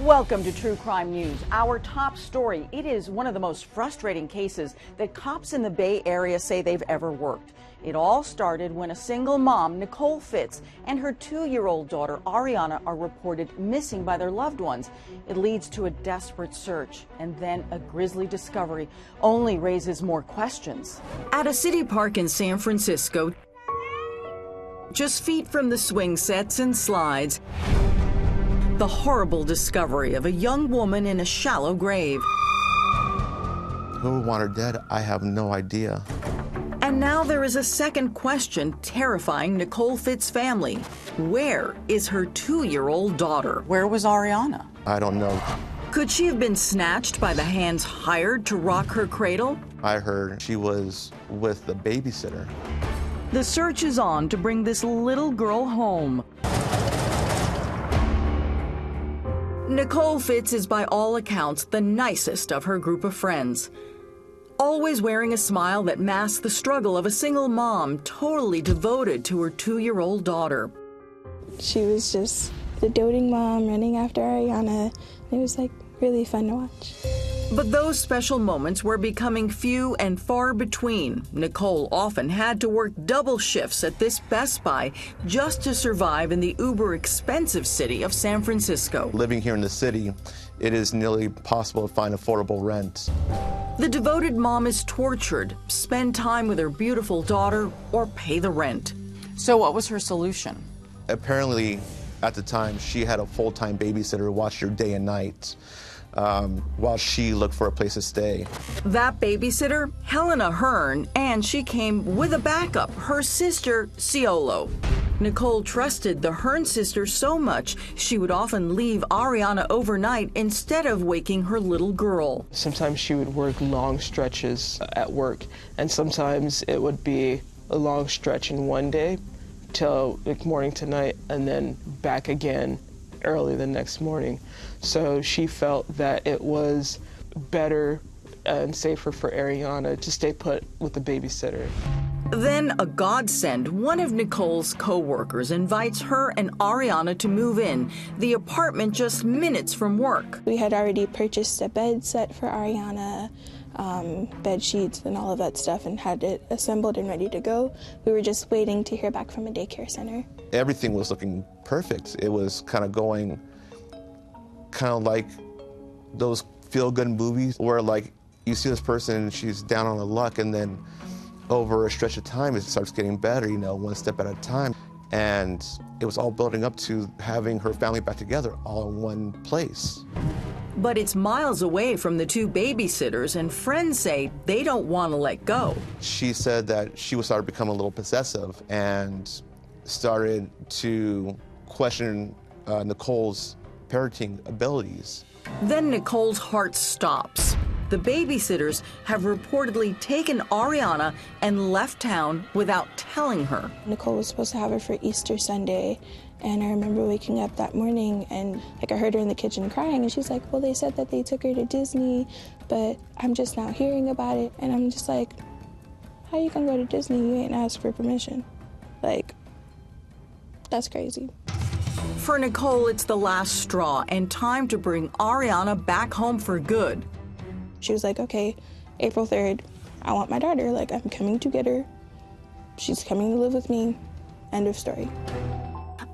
Welcome to True Crime News. Our top story. It is one of the most frustrating cases that cops in the Bay Area say they've ever worked. It all started when a single mom, Nicole Fitts, and her 2-year-old daughter, Arianna, are reported missing by their loved ones. It leads to a desperate search, and then a grisly discovery only raises more questions. At a city park in San Francisco, just feet from the swing sets and slides, the horrible discovery of a young woman in a shallow grave. Who would want her dead? I have no idea. And now there is a second question terrifying Nicole Fitts' family. Where is her 2-year-old daughter? Where was Arianna? I don't know. Could she have been snatched by the hands hired to rock her cradle? I heard she was with the babysitter. The search is on to bring this little girl home. Nicole Fitts is by all accounts the nicest of her group of friends. Always wearing a smile that masks the struggle of a single mom totally devoted to her 2-year-old daughter. She was just the doting mom running after Arianna. It was like really fun to watch. But those special moments were becoming few and far between. Nicole often had to work double shifts at this Best Buy just to survive in the uber expensive city of San Francisco. Living here in the city, it is nearly impossible to find affordable rent. The devoted mom is tortured, spend time with her beautiful daughter, or pay the rent. So what was her solution? Apparently, at the time, she had a full-time babysitter who watched her day and night while she looked for a place to stay. That babysitter, Helena Hearn, and she came with a backup, her sister, Ciolo. Nicole trusted the Hearn sister so much, she would often leave Arianna overnight instead of waking her little girl. Sometimes she would work long stretches at work, and sometimes it would be a long stretch in one day till like morning to night, and then back again early the next morning. So she felt that it was better and safer for Arianna to stay put with the babysitter. Then a godsend, one of Nicole's co-workers invites her and Arianna to move in, the apartment just minutes from work. We had already purchased a bed set for Arianna, bed sheets and all of that stuff, and had it assembled and ready to go. We were just waiting to hear back from a daycare center. Everything was looking perfect. It was kind of going kind of like those feel-good movies where like you see this person, she's down on her luck, and then over a stretch of time it starts getting better, you know, one step at a time. And it was all building up to having her family back together all in one place. But it's miles away from the 2 babysitters, and friends say they don't want to let go. She said that she was starting to become a little possessive and started to question Nicole's parenting abilities. Then Nicole's heart stops. The babysitters have reportedly taken Arianna and left town without telling her. Nicole was supposed to have her for Easter Sunday, and I remember waking up that morning and like I heard her in the kitchen crying, and she's like, well, they said that they took her to Disney, but I'm just now hearing about it. And I'm just like, how you gonna go to Disney? You ain't asked for permission. Like, that's crazy. For Nicole, it's the last straw and time to bring Arianna back home for good. She was like, okay, April 3rd, I want my daughter. Like, I'm coming to get her. She's coming to live with me. End of story.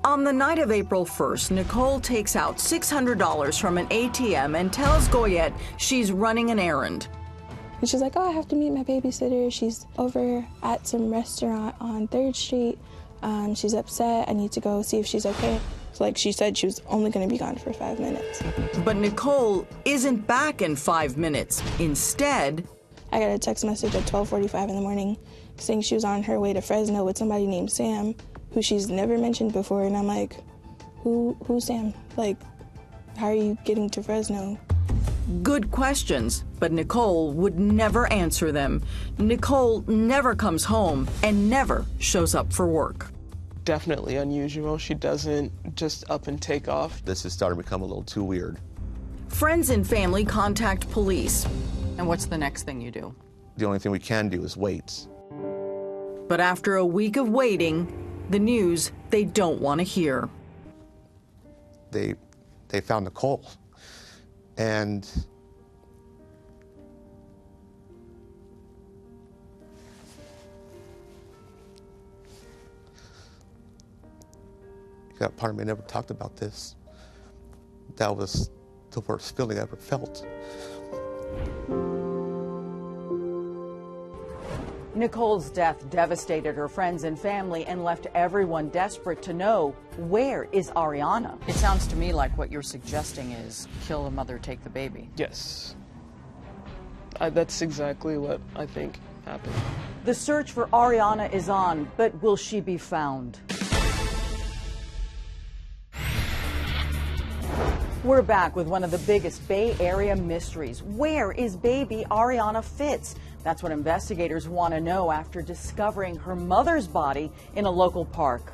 On the night of April 1st, Nicole takes out $600 from an ATM and tells Goyette she's running an errand. And she's like, oh, I have to meet my babysitter. She's over at some restaurant on 3rd Street. She's upset. I need to go see if she's okay. So like she said, she was only going to be gone for 5 minutes. But Nicole isn't back in 5 minutes. Instead, I got a text message at 12:45 in the morning saying she was on her way to Fresno with somebody named Sam, who she's never mentioned before. And I'm like, who's Sam? Like, how are you getting to Fresno? Good questions, but Nicole would never answer them. Nicole never comes home and never shows up for work. Definitely unusual. She doesn't just up and take off. This is starting to become a little too weird. Friends and family contact police. And what's the next thing you do? The only thing we can do is wait. But after a week of waiting, the news they don't want to hear. They found Nicole. And that part of me never talked about this. That was the worst feeling I ever felt. Nicole's death devastated her friends and family and left everyone desperate to know, where is Arianna? It sounds to me like what you're suggesting is kill the mother, take the baby. Yes. That's exactly what I think happened. The search for Arianna is on, but will she be found? We're back with one of the biggest Bay Area mysteries. Where is baby Arianna Fitts? That's what investigators want to know after discovering her mother's body in a local park.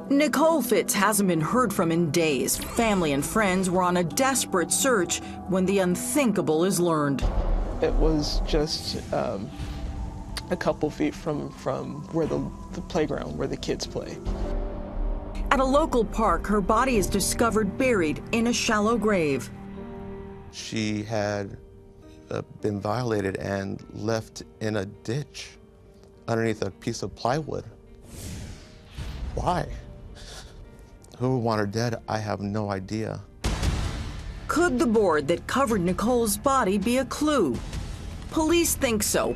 Nicole Fitts hasn't been heard from in days. Family and friends were on a desperate search when the unthinkable is learned. It was just a couple feet from where the playground where the kids play. At a local park, her body is discovered buried in a shallow grave. She had been violated and left in a ditch underneath a piece of plywood. Why? Who would want her dead? I have no idea. Could the board that covered Nicole's body be a clue? Police think so.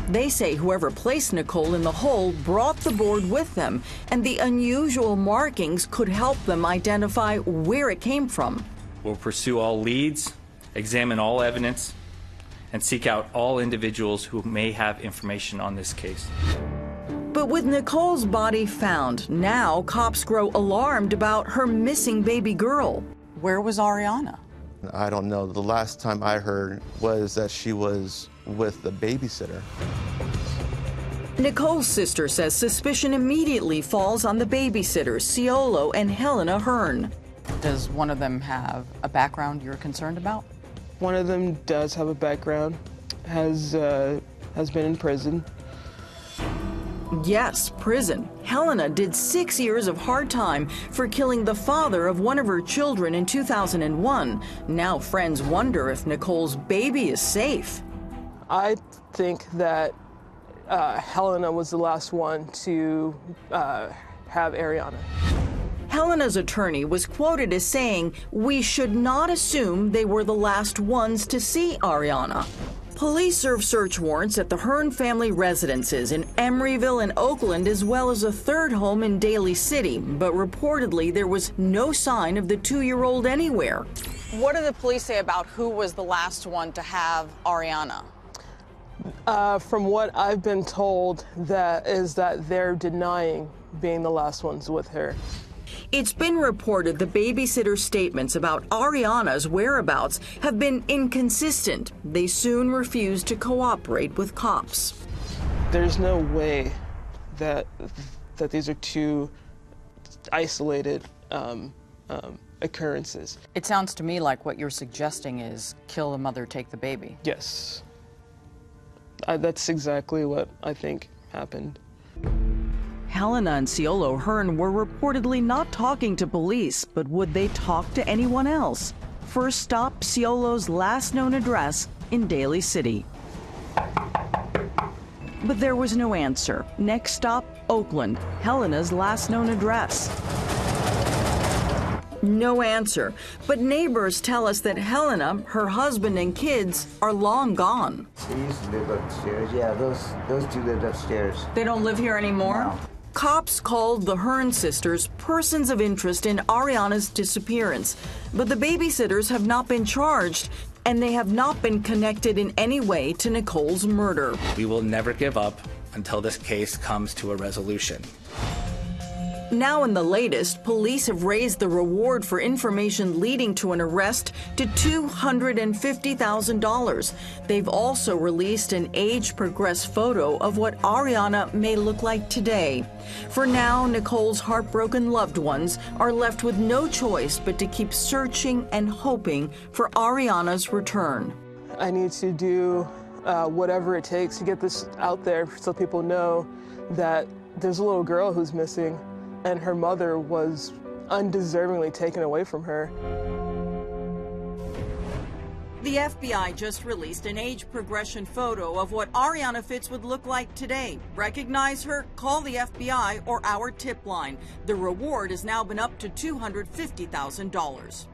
They say whoever placed Nicole in the hole brought the board with them, and the unusual markings could help them identify where it came from. We'll pursue all leads, examine all evidence, and seek out all individuals who may have information on this case. But with Nicole's body found, now cops grow alarmed about her missing baby girl. Where was Arianna? I don't know. The last time I heard was that she was with the babysitter. Nicole's sister says suspicion immediately falls on the babysitters, Ciolo and Helena Hearn. Does one of them have a background you're concerned about? One of them does have a background, has been in prison. Yes, prison. Helena did 6 years of hard time for killing the father of one of her children in 2001. Now friends wonder if Nicole's baby is safe. I think that Helena was the last one to have Arianna. Helena's attorney was quoted as saying, "We should not assume they were the last ones to see Arianna." Police serve search warrants at the Hearn family residences in Emeryville and Oakland, as well as a third home in Daly City, but reportedly there was no sign of the 2-year-old anywhere. What do the police say about who was the last one to have Arianna? From what I've been told, that they're denying being the last ones with her. It's been reported the babysitter's statements about Arianna's whereabouts have been inconsistent. They soon refused to cooperate with cops. There's no way that these are two isolated occurrences. It sounds to me like what you're suggesting is kill the mother, take the baby. Yes. That's exactly what I think happened. Helena and Ciolo Hearn were reportedly not talking to police, but would they talk to anyone else? First stop, Ciolo's last known address in Daly City. But there was no answer. Next stop, Oakland, Helena's last known address. No answer. But neighbors tell us that Helena, her husband and kids are long gone. They used to live upstairs. Yeah, those two lived upstairs. They don't live here anymore? No. Cops called the Hearn sisters persons of interest in Arianna's disappearance, but the babysitters have not been charged, and they have not been connected in any way to Nicole's murder. We will never give up until this case comes to a resolution. Now in the latest, police have raised the reward for information leading to an arrest to $250,000. They've also released an age-progressed photo of what Arianna may look like today. For now, Nicole's heartbroken loved ones are left with no choice but to keep searching and hoping for Arianna's return. I need to do whatever it takes to get this out there so people know that there's a little girl who's missing, and her mother was undeservingly taken away from her. The FBI just released an age progression photo of what Arianna Fitts would look like today. Recognize her? Call the FBI or our tip line. The reward has now been up to $250,000.